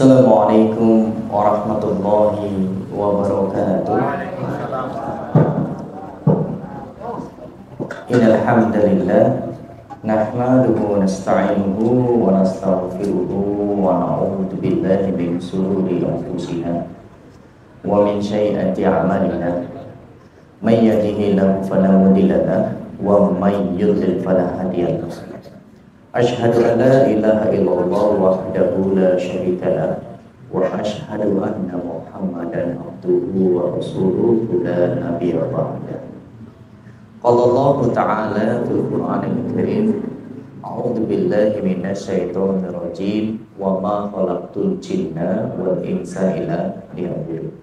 Assalamualaikum warahmatullahi wabarakatuh. Innal hamdalillah nahmaduhu wa nasta'inuhu wa nastaghfiruhu wa na'udzu billahi min shururi anfusina wa min sayyiati a'malina. May yahdihillahu fala mudilla lahu wa may yudlil fala hadiya lahu. Asyhadu an la ilaha illallah wahdahu la syarika lah wa asyhadu anna Muhammadan abduhu wa rasuluhu la nabiyya ba'da. Qala Allah ta'ala fil Qur'anil Karim, a'udzu billahi minasy syaithanir rajim, wa ma khalaqtul jinna wal insa illa liya'budun.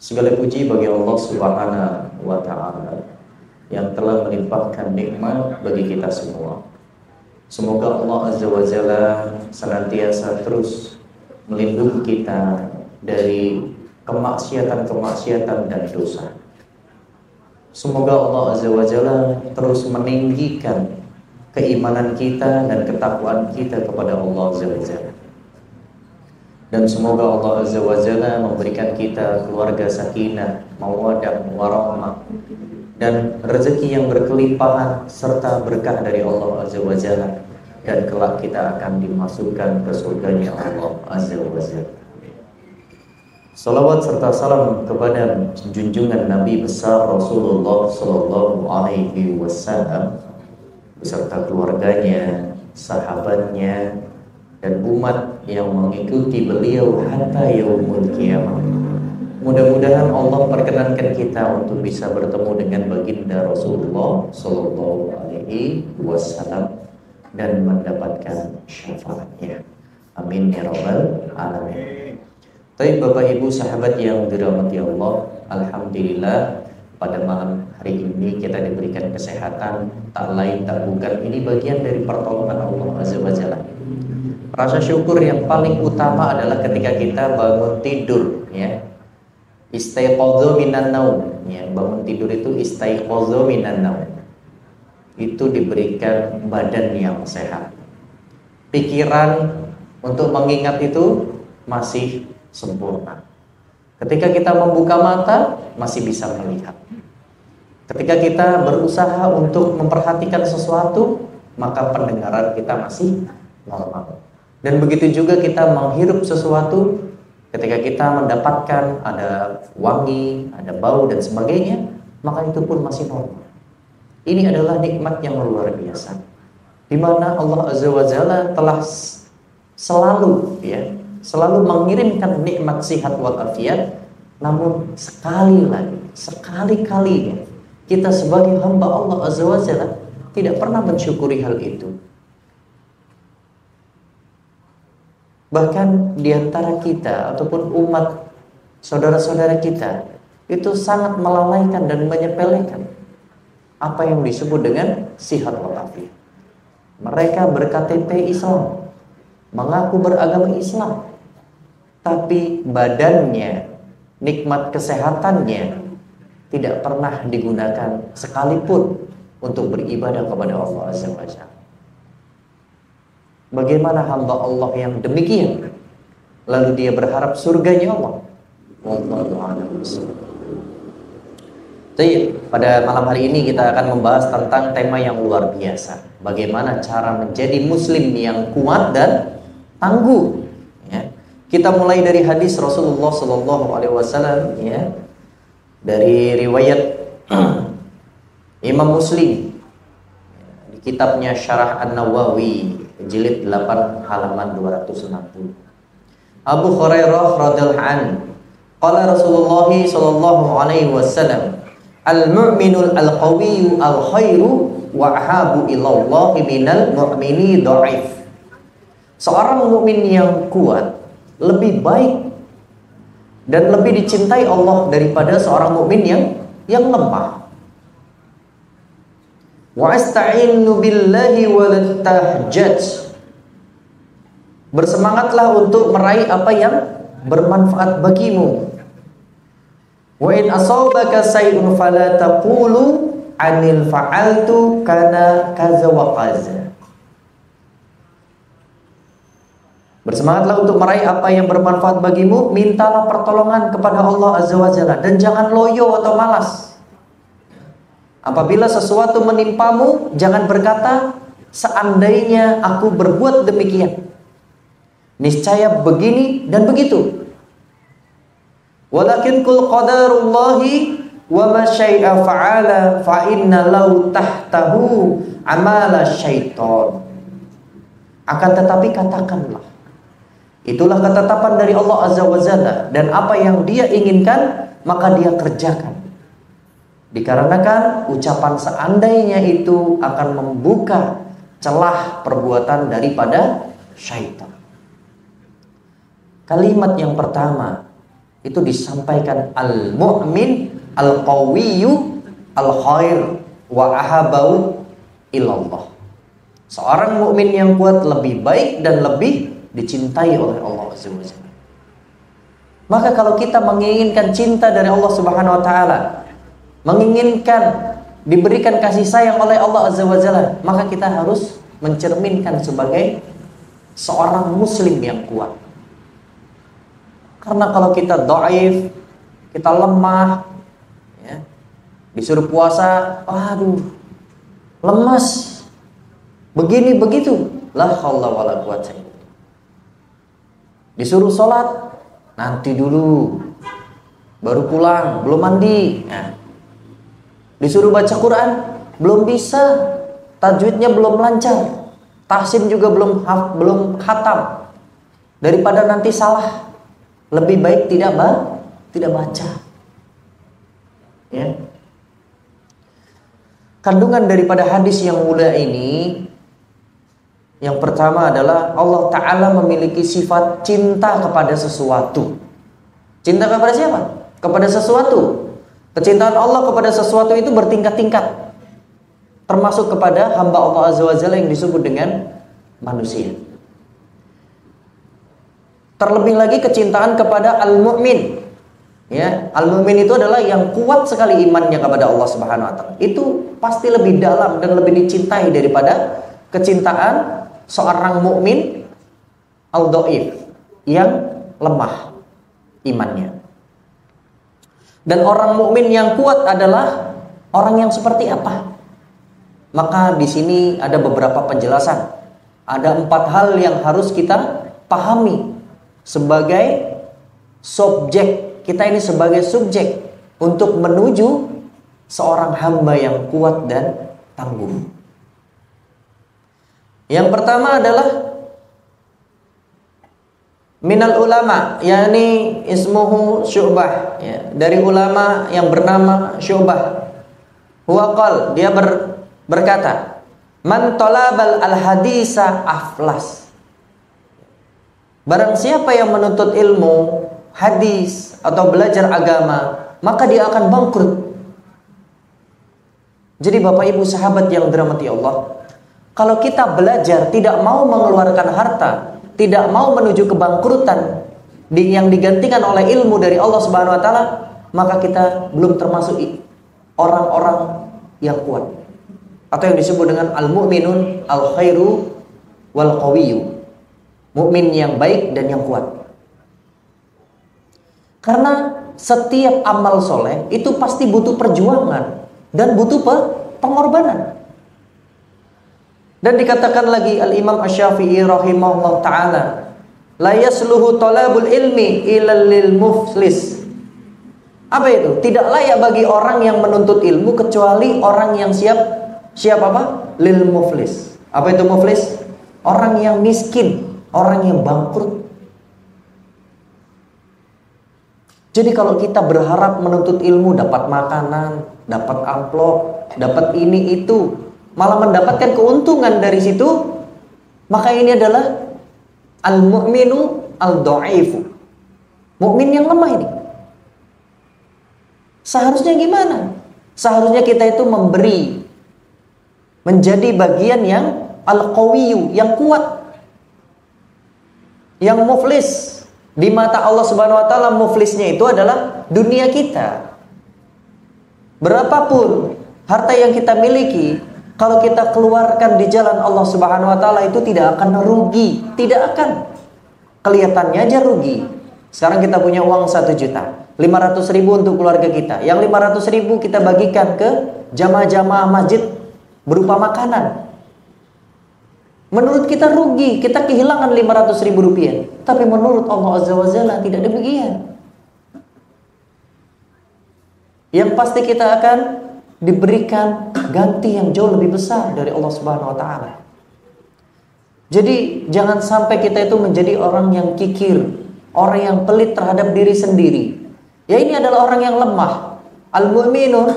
Segala puji bagi Allah Subhanahu wa ta'ala yang telah melimpahkan nikmat bagi kita semua. Semoga Allah Azza wa Jalla senantiasa terus melindungi kita dari kemaksiatan-kemaksiatan dan dosa. Semoga Allah Azza wa Jalla terus meninggikan keimanan kita dan ketakwaan kita kepada Allah Azza wa Jalla. Dan semoga Allah Azza wa Jalla memberikan kita keluarga sakinah, mawaddah, warahmah, dan rezeki yang berkelimpahan serta berkah dari Allah Azza wa Jalla, dan kelak kita akan dimasukkan ke surganya Allah Azza wa Jalla. Salawat serta salam kepada junjungan Nabi besar Rasulullah Sallallahu Alaihi Wasallam beserta keluarganya, sahabatnya, dan umat yang mengikuti beliau hatta yaumul qiyamah. Mudah-mudahan Allah perkenankan kita untuk bisa bertemu dengan baginda Rasulullah Sallallahu Alaihi Wasallam dan mendapatkan syafaatnya. Amin ya rabbal alamin. Baik Bapak Ibu sahabat yang dirahmati Allah, alhamdulillah pada malam hari ini kita diberikan kesehatan, tak lain tak bukan ini bagian dari pertolongan Allah Azza wa Jalla. Rasa syukur yang paling utama adalah ketika kita bangun tidur, ya. Istaiqadha minan naum, ya, bangun tidur itu istaiqadha minan naum. Itu diberikan badan yang sehat. Pikiran untuk mengingat itu masih sempurna. Ketika kita membuka mata masih bisa melihat. Ketika kita berusaha untuk memperhatikan sesuatu, maka pendengaran kita masih normal. Dan begitu juga kita menghirup sesuatu, ketika kita mendapatkan ada wangi, ada bau dan sebagainya, maka itu pun masih normal. Ini adalah nikmat yang luar biasa, di mana Allah Azza wa Jalla telah selalu mengirimkan nikmat sihat wal afiat. Namun sekali-kali kita sebagai hamba Allah Azza wa Jalla tidak pernah mensyukuri hal itu. Bahkan di antara kita ataupun umat saudara-saudara kita itu sangat melalaikan dan menyepelekan apa yang disebut dengan sihat walafiat. Mereka ber-KTP Islam, mengaku beragama Islam, tapi badannya, nikmat kesehatannya tidak pernah digunakan sekalipun untuk beribadah kepada Allah Azza wa Jalla. Bagaimana hamba Allah yang demikian lalu dia berharap surganya Allah? Wallahu a'lam bishawab. Pada malam hari ini kita akan membahas tentang tema yang luar biasa. Bagaimana cara menjadi muslim yang kuat dan tangguh, ya. Kita mulai dari hadis Rasulullah Sallallahu Alaihi Wasallam, ya, dari riwayat Imam Muslim di kitabnya Syarah An-Nawawi jilid 8 halaman 260. Abu Hurairah radhiyallahu anhu qala Rasulullah Sallallahu Alaihi Wasallam, al-mu'minul al-qawiyyu al-khairu wa ahabu ilallahi minal mu'mini dha'if. Seorang mukmin yang kuat lebih baik dan lebih dicintai Allah daripada seorang mukmin yang lemah. Wa asta'inu billahi wa tahjat. Bersemangatlah untuk meraih apa yang bermanfaat bagimu. Wa in asabaka say'un fala taqulu anil fa'altu kana kaza wa kaza. Bersemangatlah untuk meraih apa yang bermanfaat bagimu. Mintalah pertolongan kepada Allah Azza wa Jalla. Dan jangan loyo atau malas. Apabila sesuatu menimpamu, jangan berkata, seandainya aku berbuat demikian, niscaya begini dan begitu. Walakin kul qadarullahi wa ma syai'a fa'ala fa inna lahu tahtahu amala syaitan. Akan tetapi katakanlah, itulah ketetapan dari Allah Azza wa Jalla, dan apa yang Dia inginkan maka Dia kerjakan. Dikarenakan ucapan seandainya itu akan membuka celah perbuatan daripada syaitan. Kalimat yang pertama itu disampaikan al-mu'min al-qawiyyu al-khair wa ahabau ilallah. Seorang mukmin yang kuat lebih baik dan lebih dicintai oleh Allah Azza wa Jalla. Maka kalau kita menginginkan cinta dari Allah Subhanahu wa taala, menginginkan diberikan kasih sayang oleh Allah Azza wa Jalla, maka kita harus mencerminkan sebagai seorang muslim yang kuat. Karena kalau kita dhaif, kita lemah, ya, disuruh puasa, aduh, lemas, begini begitu, la haula wala quwata illa billah. Disuruh sholat, nanti dulu, baru pulang, belum mandi. Nah, disuruh baca Quran, belum bisa, tajwidnya belum lancar, tahsin juga belum khatam. Daripada nanti salah, lebih baik tidak baca. Ya. Kandungan daripada hadis yang mulia ini, yang pertama adalah Allah Ta'ala memiliki sifat cinta kepada sesuatu. Cinta kepada siapa? Kepada sesuatu. Kecintaan Allah kepada sesuatu itu bertingkat-tingkat, termasuk kepada hamba Allah Azza wa Jalla yang disebut dengan manusia. Terlebih lagi kecintaan kepada al-mu'min. Ya, al-mu'min itu adalah yang kuat sekali imannya kepada Allah Subhanahu wa taala. Itu pasti lebih dalam dan lebih dicintai daripada kecintaan seorang mukmin al-dhaif yang lemah imannya. Dan orang mukmin yang kuat adalah orang yang seperti apa? Maka di sini ada beberapa penjelasan. Ada 4 hal yang harus kita pahami sebagai subjek. Kita ini sebagai subjek untuk menuju seorang hamba yang kuat dan tangguh. Yang pertama adalah minal ulama, yakni ismuhu Syu'bah, ya, dari ulama yang bernama Syu'bah. Huwa qal, dia berkata, man talabal al-hadisa aflas. Barang siapa yang menuntut ilmu hadis atau belajar agama, maka dia akan bangkrut. Jadi Bapak Ibu sahabat yang dirahmati Allah, kalau kita belajar tidak mau mengeluarkan harta, tidak mau menuju kebangkrutan yang digantikan oleh ilmu dari Allah Subhanahu wa taala, maka kita belum termasuk orang-orang yang kuat, atau yang disebut dengan al-mu'minun al-khairu wal qawiyyu, mukmin yang baik dan yang kuat. Karena setiap amal soleh itu pasti butuh perjuangan dan butuh pengorbanan. Dan dikatakan lagi al-Imam Asy-Syafi'i rahimahullah ta'ala, la yasluhu talabul ilmi illa lil muflis. Apa itu? Tidak layak bagi orang yang menuntut ilmu kecuali orang yang siap apa? Lil muflis. Apa itu muflis? Orang yang miskin, orang yang bangkrut. Jadi kalau kita berharap menuntut ilmu dapat makanan, dapat amplop, dapat ini itu, malah mendapatkan keuntungan dari situ, maka ini adalah al-mu'minu al-dha'ifu, mukmin yang lemah ini. Seharusnya gimana? Seharusnya kita itu memberi, menjadi bagian yang al-qawiyyu, yang kuat, yang muflis. Di mata Allah Subhanahu wa taala muflisnya itu adalah dunia kita. Berapapun harta yang kita miliki, kalau kita keluarkan di jalan Allah Subhanahu wa taala itu tidak akan rugi, tidak akan. Kelihatannya aja rugi. Sekarang kita punya uang 1 juta, 500.000 untuk keluarga kita. Yang 500.000 kita bagikan ke jamaah-jamaah masjid berupa makanan. Menurut kita rugi, kita kehilangan 500.000 rupiah. Tapi menurut Allah Azza wa Jalla tidak demikian. Yang pasti kita akan diberikan ganti yang jauh lebih besar dari Allah Subhanahu wa taala. Jadi jangan sampai kita itu menjadi orang yang kikir, orang yang pelit terhadap diri sendiri. Ya, ini adalah orang yang lemah. Al-mu'minun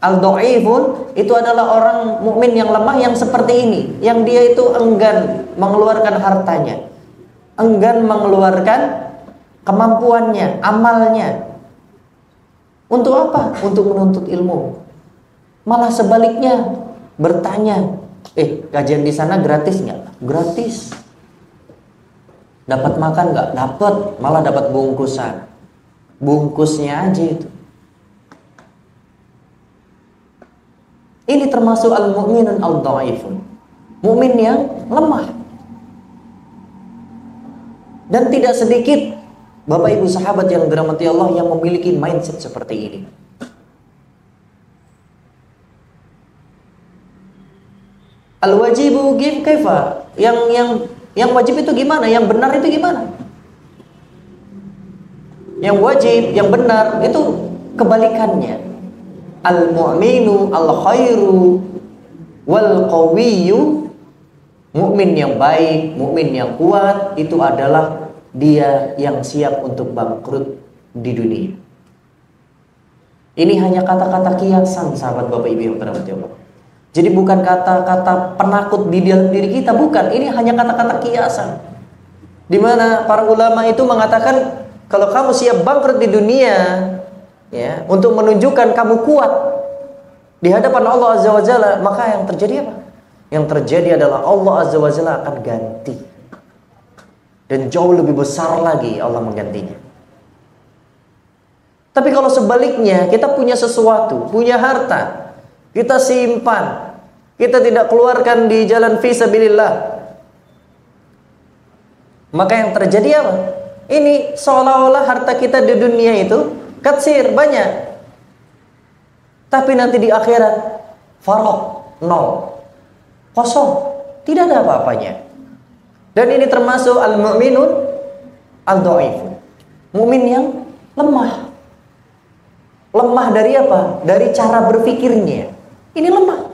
al-dha'ifun itu adalah orang mukmin yang lemah yang seperti ini, yang dia itu enggan mengeluarkan hartanya, enggan mengeluarkan kemampuannya, amalnya. Untuk apa? Untuk menuntut ilmu. Malah sebaliknya bertanya, kajian di sana gratis nggak? Gratis. Dapat makan nggak? Dapat. Malah dapat bungkusan. Bungkusnya aja itu. Ini termasuk al-mu'minun al-dha'ifun, mukmin yang lemah. Dan tidak sedikit Bapak Ibu sahabat yang dirahmati Allah yang memiliki mindset seperti ini. Al-wajibu kaifa? Yang wajib itu gimana? Yang benar itu gimana? Yang wajib, yang benar itu kebalikannya. Al-mu'minu al-khairu wal qawiyyu, mukmin yang baik, mukmin yang kuat itu adalah dia yang siap untuk bangkrut di dunia. Ini hanya kata-kata kiasan sahabat Bapak Ibu yang dirahmati Allah. Jadi bukan kata-kata penakut di dalam diri kita, bukan. Ini hanya kata-kata kiasan. Di mana para ulama itu mengatakan kalau kamu siap bangkrut di dunia, ya, untuk menunjukkan kamu kuat di hadapan Allah Azza wa Jalla, maka yang terjadi apa? Yang terjadi adalah Allah Azza wa Jalla akan ganti. Dan jauh lebih besar lagi Allah menggantinya. Tapi kalau sebaliknya, kita punya sesuatu, punya harta, kita simpan, kita tidak keluarkan di jalan fisabilillah, maka yang terjadi apa? Ini seolah-olah harta kita di dunia itu katsir, banyak, tapi nanti di akhirat farok, nol, kosong, tidak ada apa-apanya. Dan ini termasuk al-mu'minun al-dha'ifun, mukmin yang lemah. Lemah dari apa? Dari cara berpikirnya. Ini lemah.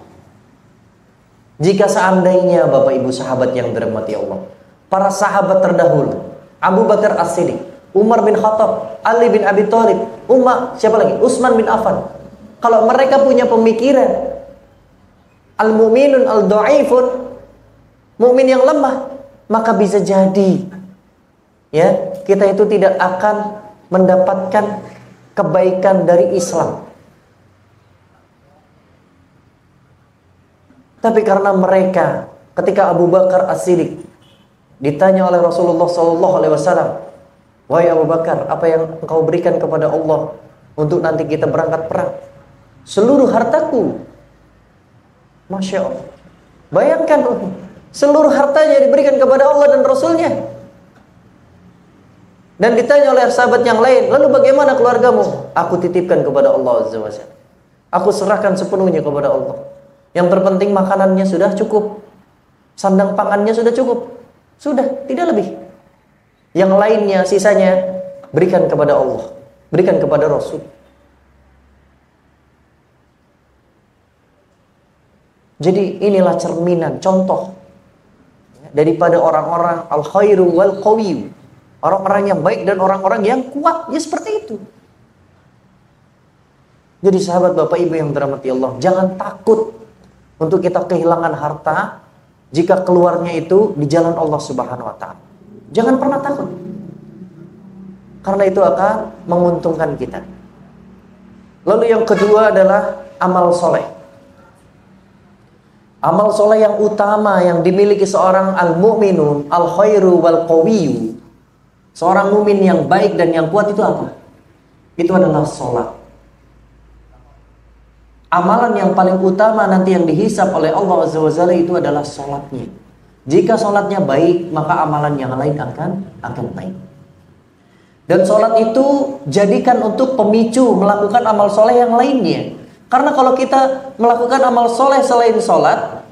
Jika seandainya Bapak Ibu sahabat yang dirahmati Allah, para sahabat terdahulu, Abu Bakar As-Siddiq, Umar bin Khattab, Ali bin Abi Thalib, siapa lagi? Utsman bin Affan. Kalau mereka punya pemikiran al-mu'minun al-dha'ifun, mukmin yang lemah, maka bisa jadi ya, kita itu tidak akan mendapatkan kebaikan dari Islam. Tapi karena mereka, ketika Abu Bakar As-Siddiq ditanya oleh Rasulullah SAW, wahai Abu Bakar, apa yang engkau berikan kepada Allah untuk nanti kita berangkat perang? Seluruh hartaku. Masya Allah. Bayangkan, seluruh hartanya diberikan kepada Allah dan Rasulnya. Dan ditanya oleh sahabat yang lain, lalu bagaimana keluargamu? Aku titipkan kepada Allah Azza wa Jalla. Aku serahkan sepenuhnya kepada Allah. Yang terpenting makanannya sudah cukup, sandang pangannya sudah cukup, sudah, tidak lebih. Yang lainnya, sisanya berikan kepada Allah, berikan kepada Rasul. Jadi inilah cerminan, contoh daripada orang-orang al-khairu wal qawiyyu, orang-orang yang baik dan orang-orang yang kuat, ya seperti itu. Jadi sahabat Bapak Ibu yang dirahmati Allah, jangan takut untuk kita kehilangan harta jika keluarnya itu di jalan Allah Subhanahu wa taala. Jangan pernah takut. Karena itu akan menguntungkan kita. Lalu yang kedua adalah amal soleh. Amal soleh yang utama yang dimiliki seorang al-mu'minun al-khairu wal qawiyyu, seorang mukmin yang baik dan yang kuat itu apa? Itu adalah sholat. Amalan yang paling utama nanti yang dihisab oleh Allah Azza wa Jalla itu adalah sholatnya. Jika sholatnya baik, maka amalan yang lain akan baik. Dan sholat itu jadikan untuk pemicu melakukan amal soleh yang lainnya. Karena kalau kita melakukan amal soleh selain sholat,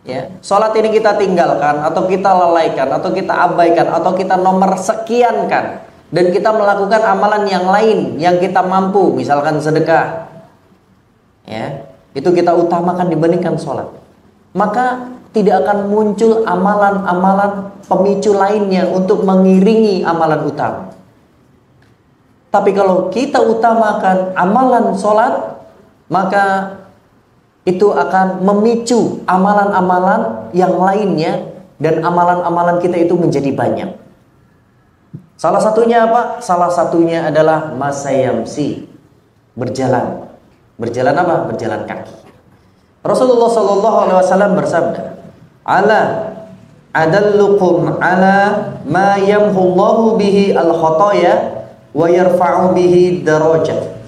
ya, sholat ini kita tinggalkan, atau kita lalaikan, atau kita abaikan, atau kita nomor sekiankan, dan kita melakukan amalan yang lain yang kita mampu, misalkan sedekah, ya, itu kita utamakan dibandingkan sholat, maka tidak akan muncul amalan-amalan pemicu lainnya untuk mengiringi amalan utama. Tapi kalau kita utamakan amalan sholat, maka itu akan memicu amalan-amalan yang lainnya, dan amalan-amalan kita itu menjadi banyak. Salah satunya apa? Salah satunya adalah masayamsi, berjalan. Berjalan apa? Berjalan kaki. Rasulullah SAW bersabda, "Ala adallukum ala ma yamhullahu bihi al-khataya wa yarfa'u bihi darajat."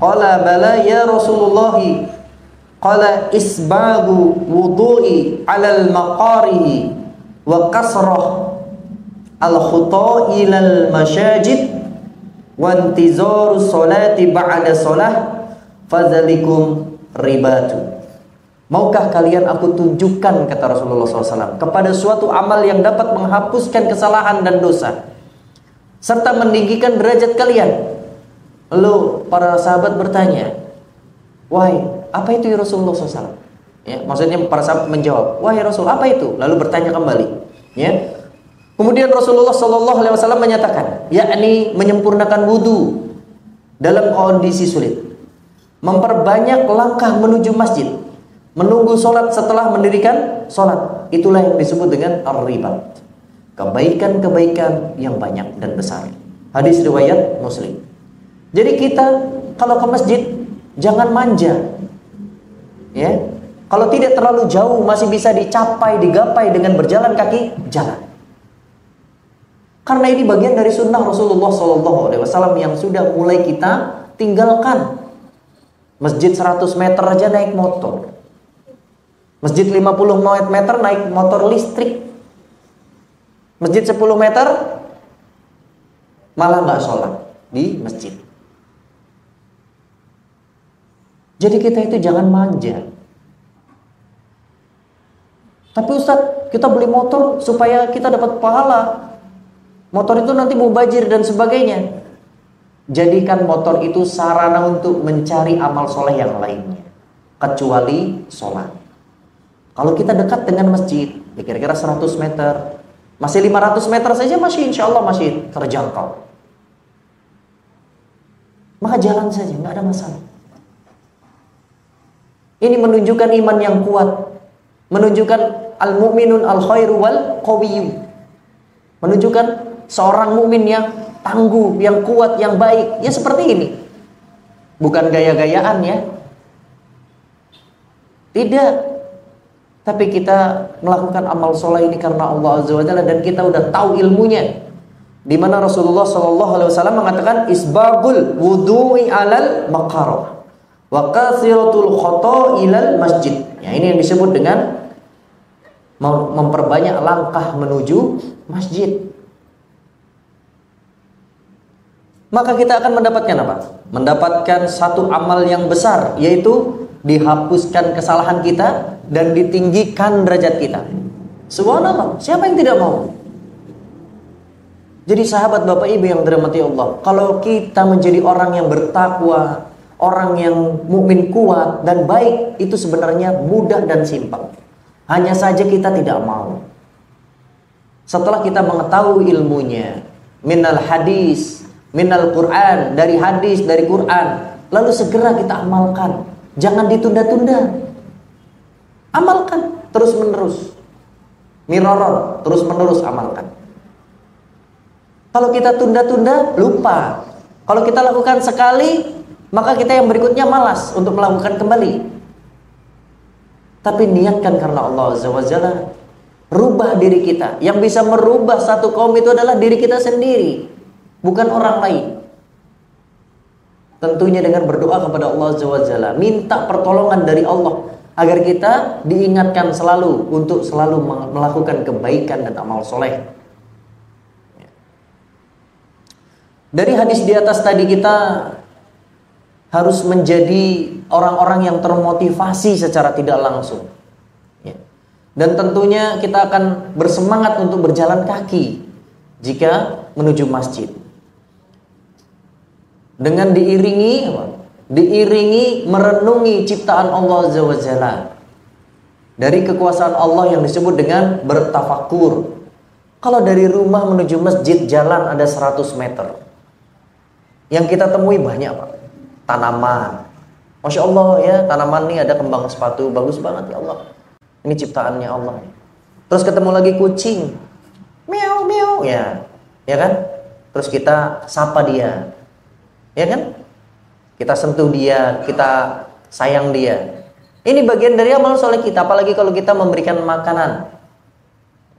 Qala bala ya Rasulullah. Qala isbagu wudu'i 'alal maqarihi wa kasrah al-khuta' ilal masyajid wa intizaru sholati ba'da sholah fadzalikum ribatu. Maukah kalian aku tunjukkan, kata Rasulullah SAW, kepada suatu amal yang dapat menghapuskan kesalahan dan dosa serta meninggikan derajat kalian? Lalu para sahabat bertanya, "Wahai, apa itu ya Rasulullah SAW?" Ya, maksudnya para sahabat menjawab, "Wahai Rasul, apa itu?" Lalu bertanya kembali. Ya. Kemudian Rasulullah SAW menyatakan, yakni menyempurnakan wudu dalam kondisi sulit, memperbanyak langkah menuju masjid, menunggu sholat setelah mendirikan sholat. Itulah yang disebut dengan ar-ribat, kebaikan-kebaikan yang banyak dan besar. Hadis riwayat Muslim. Jadi kita kalau ke masjid jangan manja, ya. Kalau tidak terlalu jauh, masih bisa dicapai, digapai dengan berjalan kaki, jalan. Karena ini bagian dari sunnah Rasulullah SAW yang sudah mulai kita tinggalkan. Masjid 100 meter aja naik motor, masjid 50 meter naik motor listrik, masjid 10 meter malah nggak sholat di masjid. Jadi kita itu jangan manja. Tapi Ustadz, kita beli motor supaya kita dapat pahala, motor itu nanti mubazir dan sebagainya. Jadikan motor itu sarana untuk mencari amal soleh yang lainnya, kecuali sholat. Kalau kita dekat dengan masjid, ya kira-kira 100 meter, masih 500 meter saja masih insya Allah masih terjangkau, maka jalan saja, nggak ada masalah. Ini menunjukkan iman yang kuat, menunjukkan al-mu'minun al-khairu wal qawiyyu, menunjukkan seorang mukmin yang tangguh, yang kuat, yang baik. Ya seperti ini, bukan gaya-gayaan ya, tidak. Tapi kita melakukan amal soleh ini karena Allah Azza wa Jalla, dan kita udah tahu ilmunya. Di mana Rasulullah SAW mengatakan isbagul wudu'i alal maqarah wa katsiratul khata ilal masjid. Ya, ini yang disebut dengan memperbanyak langkah menuju masjid. Maka kita akan mendapatkan apa? Mendapatkan satu amal yang besar, yaitu dihapuskan kesalahan kita dan ditinggikan derajat kita. Subhanallah, siapa yang tidak mau? Jadi sahabat Bapak Ibu yang dirahmati Allah, kalau kita menjadi orang yang bertakwa, orang yang mukmin kuat dan baik, itu sebenarnya mudah dan simpel. Hanya saja kita tidak mau. Setelah kita mengetahui ilmunya, minal hadis, minal Quran, dari hadis, dari Quran, lalu segera kita amalkan. Jangan ditunda-tunda. Amalkan terus menerus. Miraron, terus menerus amalkan. Kalau kita tunda-tunda, lupa. Kalau kita lakukan sekali, maka kita yang berikutnya malas untuk melakukan kembali. Tapi niatkan karena Allah Azza wa Jalla. Rubah diri kita. Yang bisa merubah satu kaum itu adalah diri kita sendiri, bukan orang lain. Tentunya dengan berdoa kepada Allah Azza wa Jalla, minta pertolongan dari Allah agar kita diingatkan selalu untuk selalu melakukan kebaikan dan amal soleh. Dari hadis di atas tadi, kita harus menjadi orang-orang yang termotivasi secara tidak langsung. Dan tentunya kita akan bersemangat untuk berjalan kaki jika menuju masjid. Dengan diiringi merenungi ciptaan Allah Azza wa Jalla. Dari kekuasaan Allah yang disebut dengan bertafakur. Kalau dari rumah menuju masjid jalan ada 100 meter. Yang kita temui banyak, Pak. Tanaman. Masya Allah ya, tanaman ini ada kembang sepatu, bagus banget ya Allah. Ini ciptaannya Allah. Terus ketemu lagi kucing, meow meow, ya kan? Terus kita sapa dia, ya kan? Kita sentuh dia, kita sayang dia. Ini bagian dari amal soleh kita. Apalagi kalau kita memberikan makanan.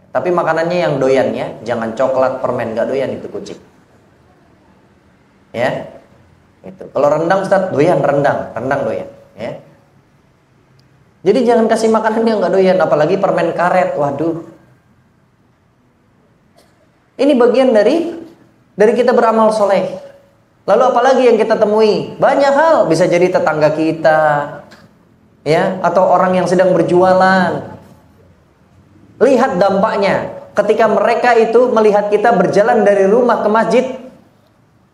Tapi makanannya yang doyan ya, jangan coklat, permen, gak doyan itu kucing. Ya, itu. Kalau rendang Ustaz doyan rendang doyan. Ya. Jadi jangan kasih makanan yang nggak doyan, apalagi permen karet. Waduh. Ini bagian dari kita beramal soleh. Lalu apalagi yang kita temui? Banyak hal, bisa jadi tetangga kita, ya, atau orang yang sedang berjualan. Lihat dampaknya ketika mereka itu melihat kita berjalan dari rumah ke masjid,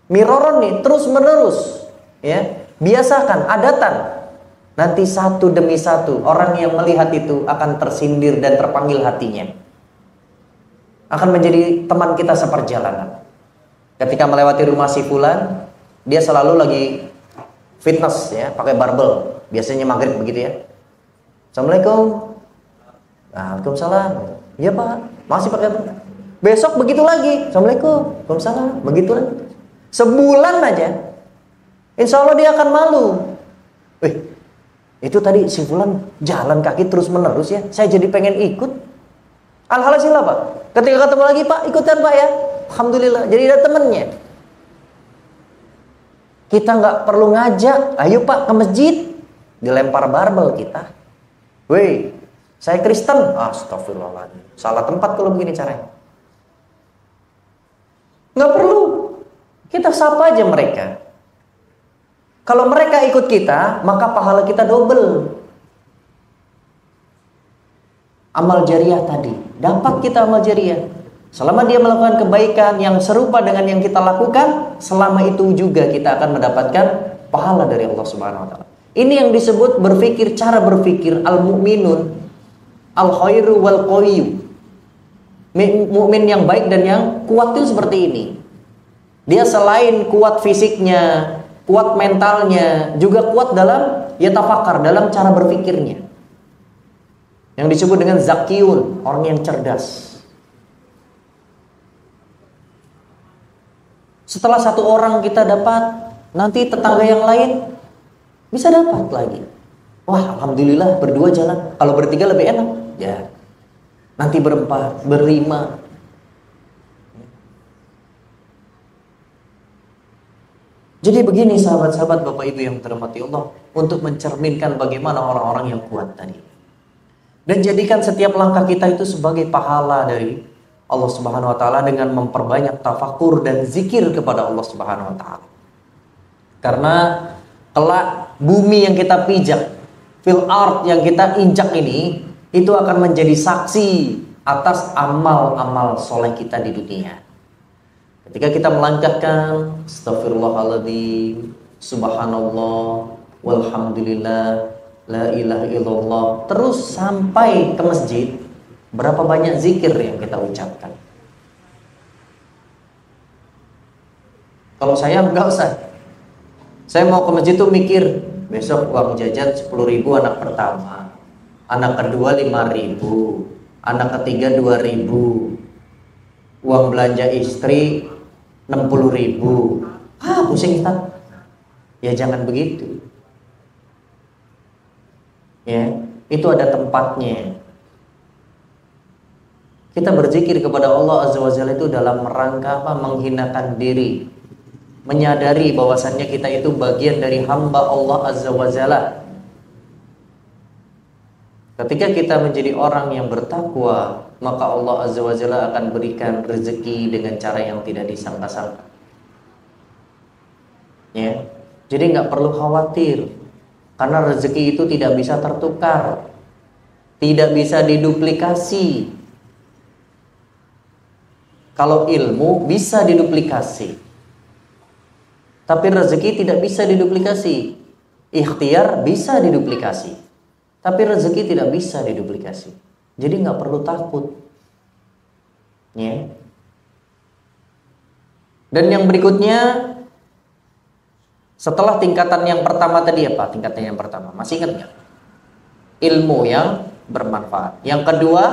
miroron nih, terus menerus, ya, biasakan, adatan. Nanti satu demi satu orang yang melihat itu akan tersindir dan terpanggil hatinya. Akan menjadi teman kita seperjalanan. Ketika melewati rumah si fulan, dia selalu lagi fitness ya, pakai barbel. Biasanya maghrib begitu ya. Assalamualaikum. Waalaikumsalam. Iya Pak, masih pakai barbel. Besok begitu lagi. Assalamualaikum. Waalaikumsalam. Begitu lagi. Sebulan aja, insya Allah dia akan malu. Itu tadi si fulan jalan kaki terus menerus ya, saya jadi pengen ikut. Alhasil apa? Ketika ketemu lagi, Pak, ikutan Pak ya. Alhamdulillah, jadi ada temennya. Kita nggak perlu ngajak, ayo Pak ke masjid, dilempar barbel kita. Weh, saya Kristen. Astagfirullahaladzim. Salah tempat kalau begini caranya. Nggak perlu. Kita sapa aja mereka. Kalau mereka ikut kita, maka pahala kita double. Amal jariah tadi, dapat kita amal jariah. Selama dia melakukan kebaikan yang serupa dengan yang kita lakukan, selama itu juga kita akan mendapatkan pahala dari Allah Subhanahu wa taala. Ini yang disebut berpikir, cara berpikir al-mu'minun al-khairu wal qawiyyu. Mukmin yang baik dan yang kuat itu seperti ini. Dia selain kuat fisiknya, kuat mentalnya, juga kuat dalam yatafakar, dalam cara berpikirnya. Yang disebut dengan zakiyun, orang yang cerdas. Setelah satu orang kita dapat, nanti tetangga yang lain bisa dapat lagi. Wah, alhamdulillah berdua jalan. Kalau bertiga lebih enak. Ya. Nanti berempat, berlima. Jadi begini sahabat-sahabat, Bapak Ibu yang terhormati Allah, untuk mencerminkan bagaimana orang-orang yang kuat tadi. Dan jadikan setiap langkah kita itu sebagai pahala dari Allah Subhanahu wa taala dengan memperbanyak tafakur dan zikir kepada Allah Subhanahu wa taala. Karena kelak bumi yang kita pijak, fil ard yang kita injak ini, itu akan menjadi saksi atas amal-amal soleh kita di dunia. Ketika kita melangkahkan astagfirullahaladzim, subhanallah, walhamdulillah, la ilaha illallah, terus sampai ke masjid, berapa banyak zikir yang kita ucapkan? Kalau saya enggak usah. Saya mau ke masjid tuh mikir, besok uang jajan 10.000 anak pertama, anak kedua 5.000, anak ketiga 2.000, uang belanja istri 60.000. Pusing kita. Ya jangan begitu. Ya, itu ada tempatnya. Kita berzikir kepada Allah Azza wa Jalla itu dalam rangka apa? Menghinakan diri, menyadari bahwasannya kita itu bagian dari hamba Allah Azza wa Jalla. Ketika kita menjadi orang yang bertakwa, maka Allah Azza wa Jalla akan berikan rezeki dengan cara yang tidak disangka-sangka. Ya, jadi nggak perlu khawatir, karena rezeki itu tidak bisa tertukar, tidak bisa diduplikasi. Kalau ilmu bisa diduplikasi, tapi rezeki tidak bisa diduplikasi. Ikhtiar bisa diduplikasi, tapi rezeki tidak bisa diduplikasi. Jadi nggak perlu takut. Ya. Dan yang berikutnya, setelah tingkatan yang pertama tadi apa? Tingkatan yang pertama, masih ingat nggak? Ilmu yang bermanfaat. Yang kedua,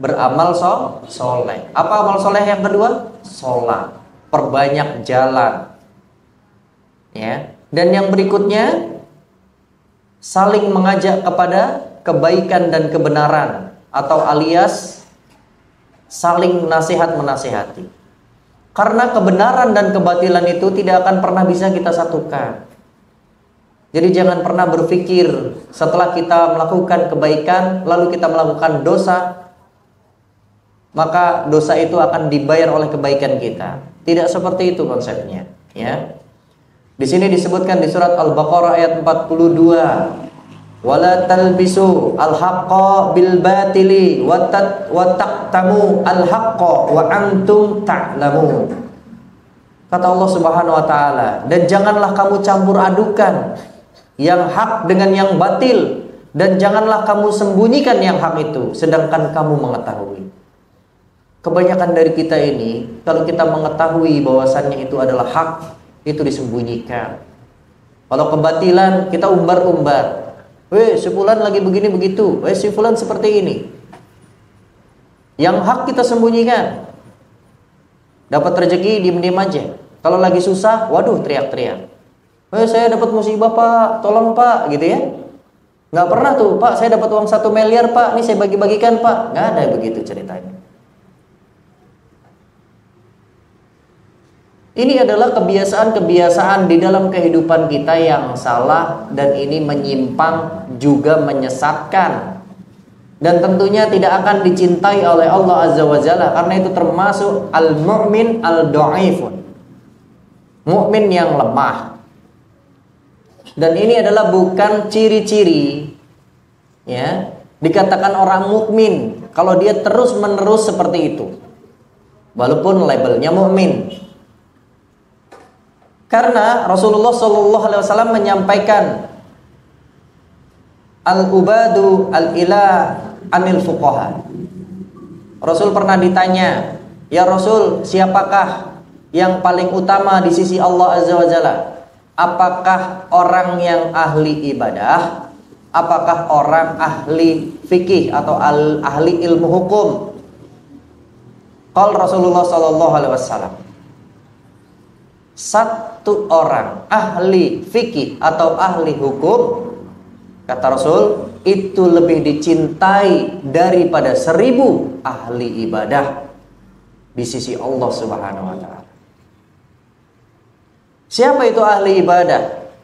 beramal soleh. Apa amal soleh yang kedua? Sholat. Perbanyak jalan. Ya. Dan yang berikutnya, saling mengajak kepada kebaikan dan kebenaran, atau alias saling nasihat menasihati. Karena kebenaran dan kebatilan itu tidak akan pernah bisa kita satukan. Jadi jangan pernah berpikir setelah kita melakukan kebaikan lalu kita melakukan dosa, maka dosa itu akan dibayar oleh kebaikan kita. Tidak seperti itu konsepnya, ya. Di sini disebutkan di surat Al-Baqarah ayat 42, wala talbisu al-haqqa bil batili wa taqtamu al-haqqa wa antum ta'lamun. Kata Allah Subhanahu wa taala, dan janganlah kamu campur adukan yang hak dengan yang batil, dan janganlah kamu sembunyikan yang hak itu sedangkan kamu mengetahui. Kebanyakan dari kita ini, kalau kita mengetahui bahwasannya itu adalah hak, itu disembunyikan. Kalau kebatilan kita umbar-umbar. Si fulan lagi begini begitu. Si fulan seperti ini. Yang hak kita sembunyikan. Dapat rezeki diam-diam aja. Kalau lagi susah, waduh teriak-teriak. Saya dapat musibah Pak, tolong Pak, gitu ya. Nggak pernah tuh, Pak saya dapat uang 1 miliar Pak, ini saya bagi-bagikan Pak. Nggak ada begitu ceritanya. Ini adalah kebiasaan-kebiasaan di dalam kehidupan kita yang salah, dan ini menyimpang juga menyesatkan. Dan tentunya tidak akan dicintai oleh Allah Azza wa Jalla, karena itu termasuk al-mu'min al-dha'ifun. Mukmin yang lemah. Dan ini adalah bukan ciri-ciri, ya, dikatakan orang mukmin kalau dia terus-menerus seperti itu. Walaupun labelnya mukmin. Karena Rasulullah SAW menyampaikan al-ubadu al-ilah anil fuqaha. Rasul pernah ditanya, ya Rasul, siapakah yang paling utama di sisi Allah Azza wa Jalla? Apakah orang yang ahli ibadah? Apakah orang ahli fikih atau ahli ilmu hukum? Qala Rasulullah SAW, satu orang ahli fikih atau ahli hukum, kata Rasul, itu lebih dicintai daripada 1000 ahli ibadah di sisi Allah Subhanahu wa ta'ala. Siapa itu ahli ibadah?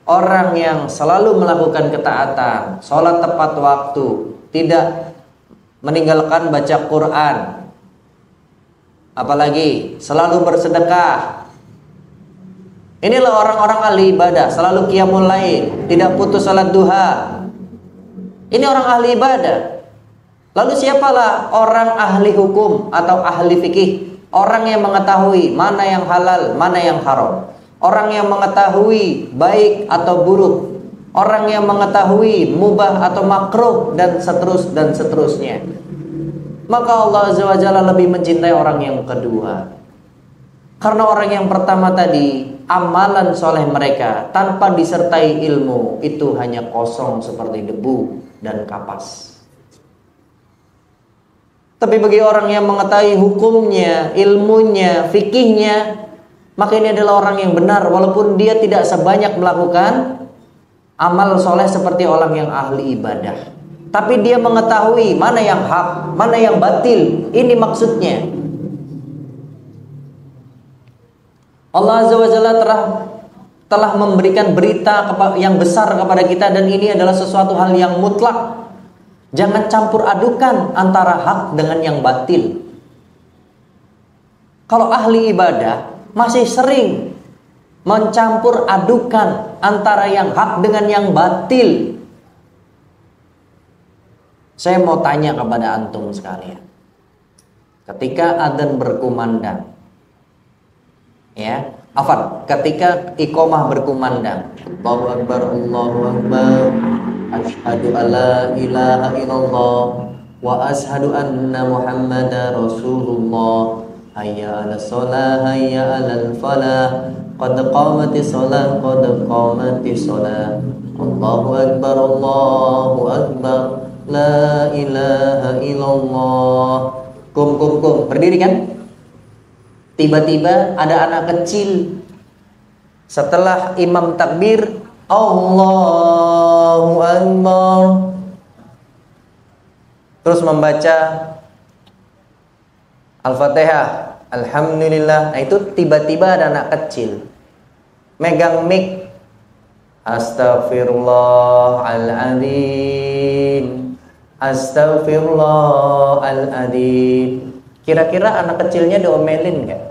Orang yang selalu melakukan ketaatan, sholat tepat waktu, tidak meninggalkan baca Quran, apalagi selalu bersedekah. Inilah orang-orang ahli ibadah, selalu qiyamul lail, tidak putus salat duha. Ini orang ahli ibadah. Lalu siapalah orang ahli hukum atau ahli fikih? Orang yang mengetahui mana yang halal, mana yang haram. Orang yang mengetahui baik atau buruk. Orang yang mengetahui mubah atau makruh, dan seterusnya. Maka Allah Azza wa Jalla lebih mencintai orang yang kedua. Karena orang yang pertama tadi, amalan soleh mereka tanpa disertai ilmu itu hanya kosong seperti debu dan kapas. Tapi bagi orang yang mengetahui hukumnya, ilmunya, fikihnya, maka ini adalah orang yang benar, walaupun dia tidak sebanyak melakukan amal soleh seperti orang yang ahli ibadah. Tapi dia mengetahui mana yang hak, mana yang batil. Ini maksudnya. Allah Azza wa Jalla telah memberikan berita yang besar kepada kita, dan ini adalah sesuatu hal yang mutlak. Jangan campur adukan antara hak dengan yang batil. Kalau ahli ibadah masih sering mencampur adukan antara yang hak dengan yang batil. Saya mau tanya kepada antum sekalian. Ketika adzan berkumandang, ya, ketika iqamah berkumandang, Allahu Akbar, Allahu Akbar, asyhadu alla ilaha illallah wa asyhadu anna Muhammadar Rasulullah, hayya 'alas shalah, hayya 'alal falah, qad qamatis shalah, qad qamatis shalah, Allahu Akbar, Allahu Akbar, la ilaha illallah. Kum, berdiri kan? Tiba-tiba ada anak kecil setelah imam takbir Allahu Akbar terus membaca Al-Fatihah, Alhamdulillah. Nah itu tiba-tiba ada anak kecil megang mic, Astaghfirullahaladzim, Astaghfirullahaladzim. Kira-kira anak kecilnya diomelin gak?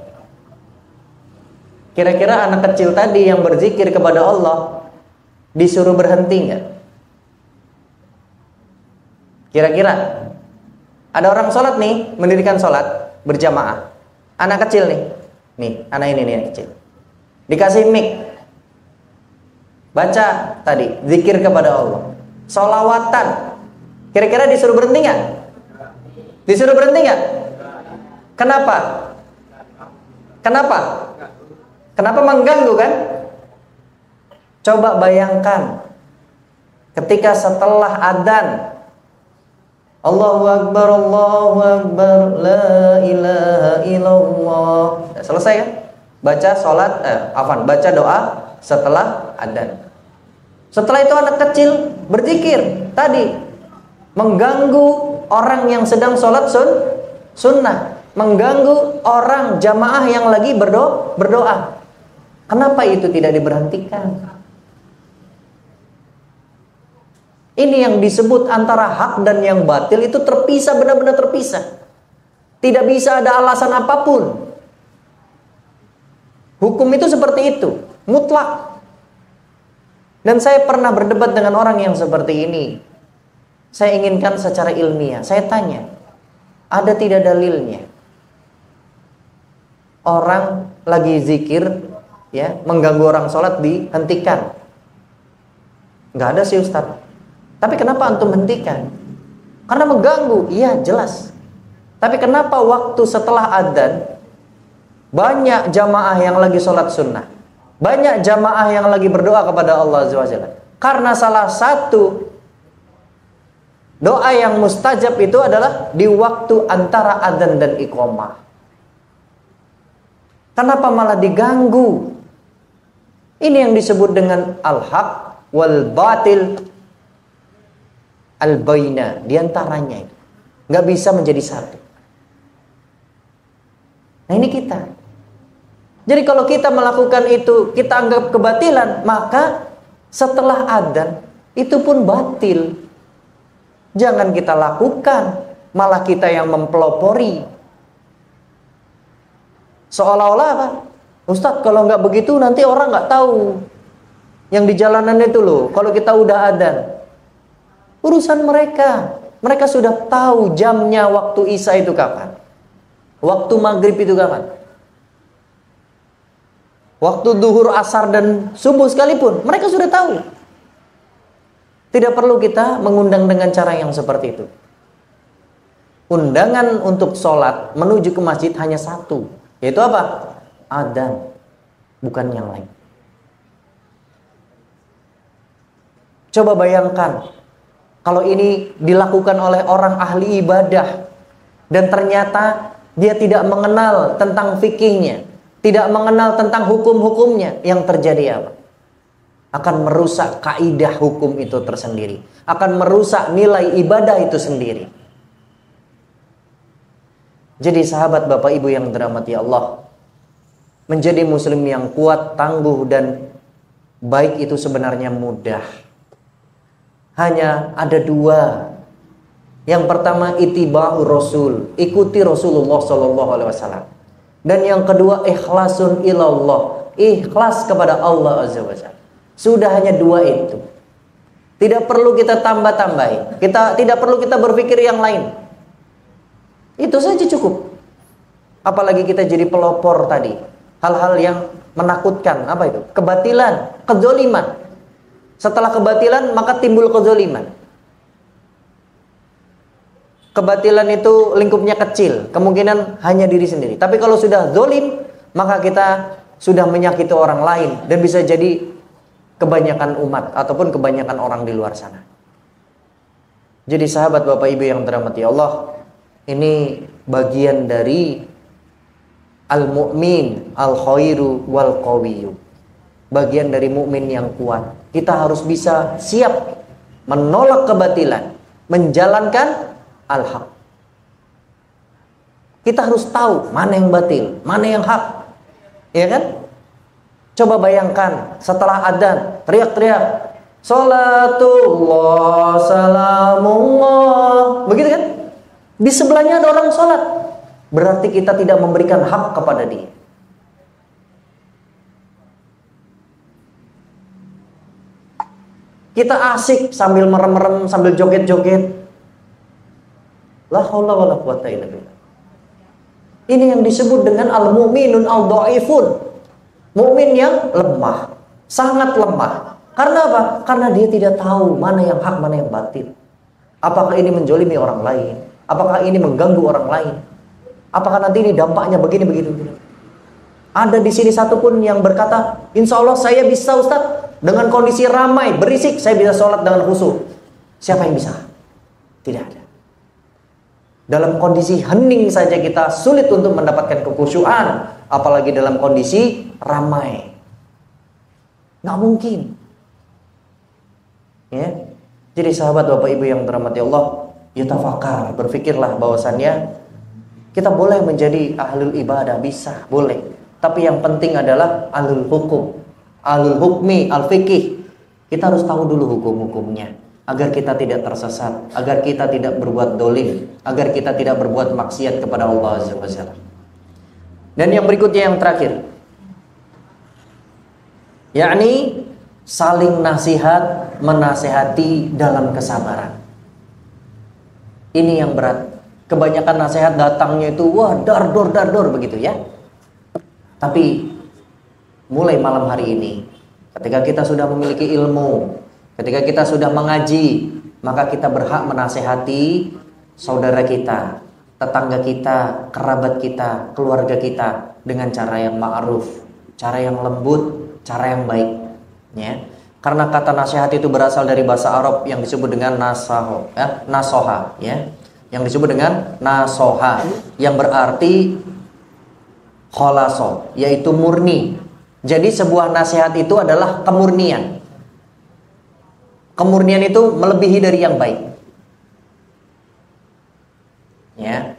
Kira-kira anak kecil tadi yang berzikir kepada Allah disuruh berhenti gak? Kira-kira ada orang sholat nih, mendirikan sholat berjamaah, anak kecil nih anak ini nih, anak kecil, dikasih mic, baca tadi zikir kepada Allah, sholawatan. Kira-kira disuruh berhenti gak? Disuruh berhenti gak? Kenapa? Kenapa mengganggu kan? Coba bayangkan ketika setelah adzan Allahu Akbar, Allahu Akbar, la ilaha illallah. Selesai kan? Baca baca doa setelah adzan. Setelah itu anak kecil berzikir tadi, mengganggu orang yang sedang sholat sunnah, mengganggu orang jamaah yang lagi berdoa. Kenapa itu tidak diberhentikan? Ini yang disebut antara hak dan yang batil itu terpisah, benar-benar terpisah. Tidak bisa ada alasan apapun. Hukum itu seperti itu, mutlak. Dan saya pernah berdebat dengan orang yang seperti ini. Saya inginkan secara ilmiah. Saya tanya, ada tidak dalilnya? Orang lagi zikir, ya, mengganggu orang sholat dihentikan. Nggak ada sih Ustaz. Tapi kenapa antum hentikan? Karena mengganggu. Iya jelas. Tapi kenapa waktu setelah adzan banyak jamaah yang lagi sholat sunnah, banyak jamaah yang lagi berdoa kepada Allah Azza wa Jalla? Karena salah satu doa yang mustajab itu adalah di waktu antara adzan dan iqamah. Kenapa malah diganggu? Ini yang disebut dengan al-haq wal batil al-baina, diantaranya itu nggak bisa menjadi satu. Nah ini kita. Jadi kalau kita melakukan itu kita anggap kebatilan, maka setelah adzan itu pun batil. Jangan kita lakukan, malah kita yang mempelopori. Seolah-olah apa? Ustadz kalau nggak begitu nanti orang nggak tahu yang di jalanan itu loh. Kalau kita udah adzan, urusan mereka. Mereka sudah tahu jamnya waktu Isya itu kapan. Waktu maghrib itu kapan. Waktu duhur, asar, dan subuh sekalipun. Mereka sudah tahu. Tidak perlu kita mengundang dengan cara yang seperti itu. Undangan untuk sholat menuju ke masjid hanya satu. Yaitu apa? Adzan. Bukan yang lain. Coba bayangkan. Kalau ini dilakukan oleh orang ahli ibadah dan ternyata dia tidak mengenal tentang fikihnya, tidak mengenal tentang hukum-hukumnya, yang terjadi apa? Akan merusak kaidah hukum itu tersendiri, akan merusak nilai ibadah itu sendiri. Jadi sahabat Bapak Ibu yang dirahmati Allah, menjadi muslim yang kuat, tangguh dan baik itu sebenarnya mudah. Hanya ada dua Yang pertama ittiba'ur Rasul, ikuti Rasulullah sallallahu alaihi wasallam. Dan yang kedua ikhlasun ilallah, ikhlas kepada Allah azza wajalla. Sudah hanya dua itu. Tidak perlu kita tambah-tambahin. Tidak perlu kita berpikir yang lain. Itu saja cukup. Apalagi kita jadi pelopor tadi. Hal-hal yang menakutkan, apa itu? Kebatilan, kezoliman. Setelah kebatilan maka timbul kezoliman. Kebatilan itu lingkupnya kecil, kemungkinan hanya diri sendiri. Tapi kalau sudah zolim, maka kita sudah menyakiti orang lain dan bisa jadi kebanyakan umat ataupun kebanyakan orang di luar sana. Jadi sahabat Bapak Ibu yang dirahmati Allah, ini bagian dari al-mu'min al-khairu wal qawiyyu. Bagian dari mukmin yang kuat. Kita harus bisa siap menolak kebatilan, menjalankan al-haq. Kita harus tahu mana yang batil, mana yang hak. Ya kan? Coba bayangkan setelah adzan teriak-teriak salatullah salamullah. Begitu kan? Di sebelahnya ada orang salat. Berarti kita tidak memberikan hak kepada dia. Kita asik sambil merem-merem, sambil joget-joget. La haula wala quwata illa billah. Ini yang disebut dengan al-mu'minun al-dha'ifun. Mukmin yang lemah, sangat lemah. Karena apa? Karena dia tidak tahu mana yang hak, mana yang batil. Apakah ini menjolimi orang lain? Apakah ini mengganggu orang lain? Apakah nanti ini dampaknya begini begitu? Ada di sini satu pun yang berkata, insya Allah saya bisa Ustaz, dengan kondisi ramai, berisik, saya bisa sholat dengan khusyuk. Siapa yang bisa? Tidak ada. Dalam kondisi hening saja kita sulit untuk mendapatkan kekhusyuan, apalagi dalam kondisi ramai. Nggak mungkin. Ya. Jadi sahabat Bapak Ibu yang dirahmati Allah, yatafakar, berpikirlah bahwasannya kita boleh menjadi ahlul ibadah, bisa, boleh. Tapi yang penting adalah ahlul hukum, ahlul hukmi, al-fiqih. Kita harus tahu dulu hukum-hukumnya, agar kita tidak tersesat, agar kita tidak berbuat dolim, agar kita tidak berbuat maksiat kepada Allah Azza wa Jalla. Dan yang berikutnya, yang terakhir, yakni saling nasihat, menasehati dalam kesabaran. Ini yang berat. Kebanyakan nasihat datangnya itu wah dar-dor begitu ya. Tapi mulai malam hari ini, ketika kita sudah memiliki ilmu, ketika kita sudah mengaji, maka kita berhak menasehati saudara kita, tetangga kita, kerabat kita, keluarga kita dengan cara yang ma'ruf, cara yang lembut, cara yang baik. Ya. Karena kata nasihat itu berasal dari bahasa Arab yang disebut dengan nasaho, ya, nasoha, ya, yang disebut dengan nasoha, yang berarti kholaso, yaitu murni. Jadi sebuah nasihat itu adalah kemurnian. Kemurnian itu melebihi dari yang baik. Ya.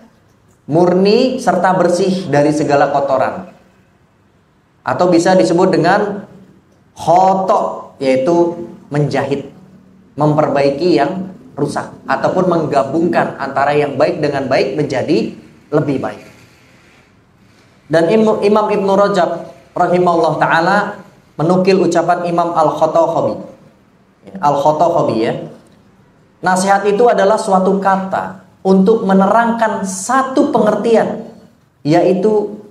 Murni serta bersih dari segala kotoran. Atau bisa disebut dengan khoto, yaitu menjahit, memperbaiki yang rusak, ataupun menggabungkan antara yang baik dengan baik menjadi lebih baik. Dan Imam Ibnu Rajab rahimahullah ta'ala menukil ucapan Imam Al-Khattakhabi, ya. Nasihat itu adalah suatu kata untuk menerangkan satu pengertian, yaitu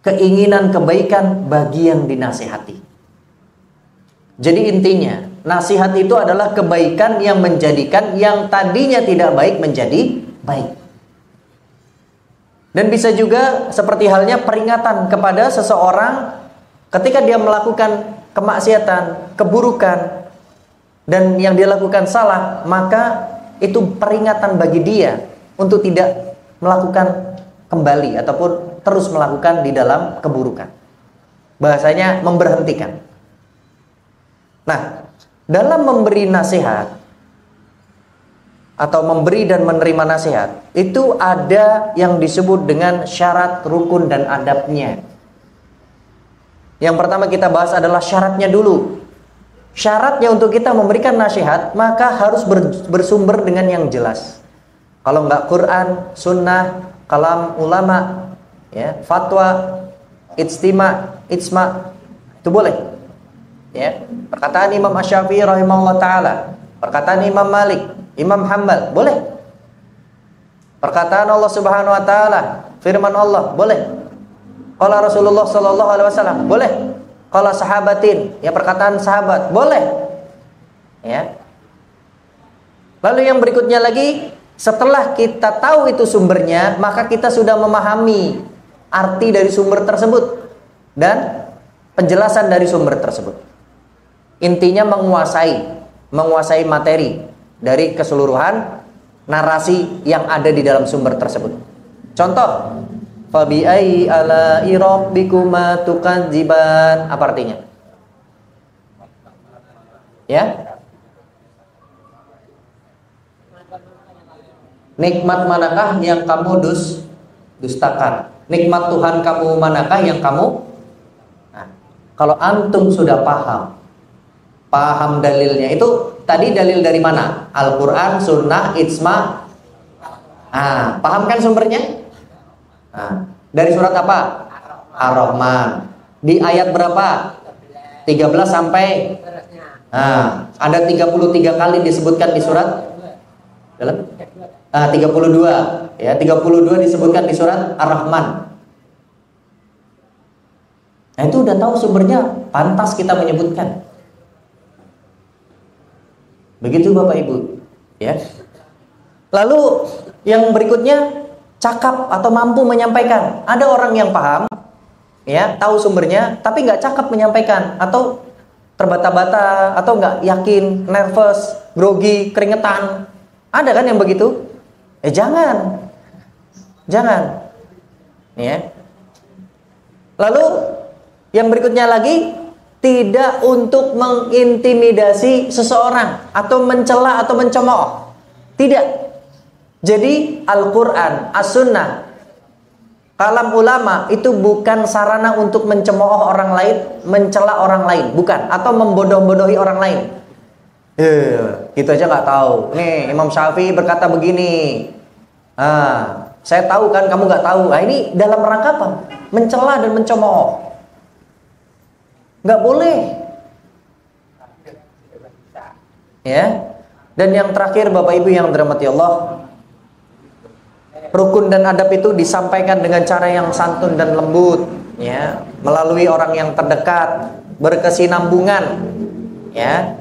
keinginan kebaikan bagi yang dinasihati. Jadi intinya, nasihat itu adalah kebaikan yang menjadikan yang tadinya tidak baik menjadi baik. Dan bisa juga seperti halnya peringatan kepada seseorang ketika dia melakukan kemaksiatan, keburukan, dan yang dia lakukan salah, maka itu peringatan bagi dia untuk tidak melakukan kembali ataupun terus melakukan di dalam keburukan. Bahasanya memberhentikan. Nah, dalam memberi nasihat atau memberi dan menerima nasihat, itu ada yang disebut dengan syarat, rukun, dan adabnya. Yang pertama kita bahas adalah syaratnya dulu. Syaratnya untuk kita memberikan nasihat, maka harus bersumber dengan yang jelas. Kalau nggak Quran, sunnah, kalam ulama, ya, fatwa, ijma, itu boleh. Ya, perkataan Imam Asy-Syafi'i rahimahullah taala, perkataan Imam Malik, Imam Hambal, boleh. Perkataan Allah Subhanahu wa taala, firman Allah, boleh. Qala Rasulullah sallallahu alaihi wasallam, boleh. Qala sahabatin, ya perkataan sahabat, boleh. Ya. Lalu yang berikutnya lagi, setelah kita tahu itu sumbernya, maka kita sudah memahami arti dari sumber tersebut dan penjelasan dari sumber tersebut. Intinya menguasai materi dari keseluruhan narasi yang ada di dalam sumber tersebut. Contoh, fabi ayyi ala'i rabbikuma tukadziban, apa artinya? Ya? Nikmat manakah yang kamu dustakan? Nikmat Tuhan kamu manakah yang kamu? Nah, kalau antum sudah paham dalilnya, itu tadi dalil dari mana? Al-Quran, Sunnah, Ijma. Paham kan sumbernya? Dari surat apa? Ar-Rahman. Di ayat berapa? 13 sampai ada 33 kali disebutkan di surat dalam 32, ya, 32 disebutkan di surat Ar-Rahman. Nah, itu udah tahu sumbernya, pantas kita menyebutkan. Begitu Bapak Ibu, ya. Lalu yang berikutnya, cakap atau mampu menyampaikan. Ada orang yang paham, ya, tahu sumbernya, tapi nggak cakap menyampaikan, atau terbata-bata, atau nggak yakin, nervous, grogi, keringetan. Ada kan yang begitu? Jangan, ya. Lalu yang berikutnya lagi, tidak untuk mengintimidasi seseorang atau mencela atau mencemooh. Tidak. Jadi Al-Quran, As-Sunnah, kalam ulama itu bukan sarana untuk mencemooh orang lain, mencela orang lain, bukan, atau membodoh-bodohi orang lain. Kita aja nggak tahu. Nih Imam Syafi'i berkata begini. Saya tahu kan, kamu nggak tahu. Ini dalam rangka apa? Mencela dan mencemooh. Nggak boleh. Ya. Dan yang terakhir Bapak Ibu yang dirahmati Allah, rukun dan adab itu disampaikan dengan cara yang santun dan lembut, ya, melalui orang yang terdekat, berkesinambungan, ya.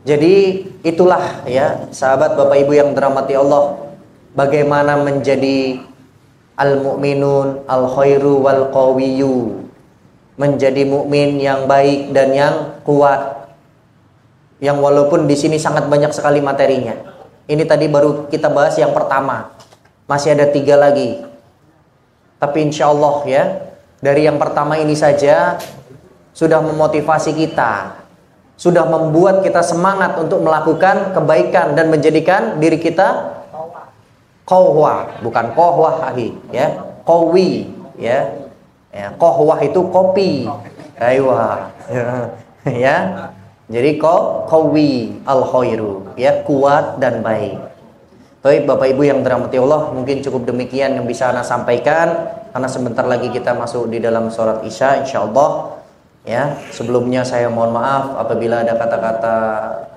Jadi itulah, ya, sahabat Bapak Ibu yang dirahmati Allah, bagaimana menjadi al-mu'minun al-khairu wal qawiyyu, menjadi mukmin yang baik dan yang kuat. Yang walaupun di sini sangat banyak sekali materinya. Ini tadi baru kita bahas yang pertama. Masih ada 3 lagi. Tapi insya Allah, ya, dari yang pertama ini saja sudah memotivasi kita, sudah membuat kita semangat untuk melakukan kebaikan dan menjadikan diri kita qawwah, bukan qahwah, ya, qawi, ya. Ya, qahwah itu kopi. Aywa. Ya. Jadi qawi al-khairu, ya, kuat dan baik. Baik Bapak Ibu yang dirahmati Allah, mungkin cukup demikian yang bisa Ana sampaikan, karena sebentar lagi kita masuk di dalam sholat Isya insyaallah. Ya, sebelumnya saya mohon maaf apabila ada kata-kata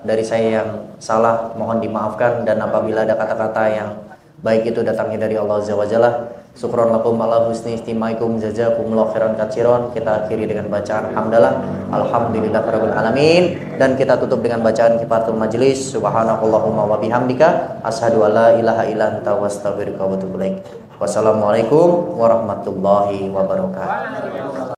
dari saya yang salah, mohon dimaafkan, dan apabila ada kata-kata yang baik itu datangnya dari Allah Azza wa Jalla. Syukron lakum ala husni istimaikum, jazakumullahu khairan katsiran. Kita akhiri dengan bacaan hamdalah, alhamdulillahirabbil alamin, dan kita tutup dengan bacaan kifaratul majlis, subhanakallahumma wa bihamdika asyhadu alla ilaha illa anta astaghfiruka wa atubu ilaik. Wassalamualaikum warahmatullahi wabarakatuh.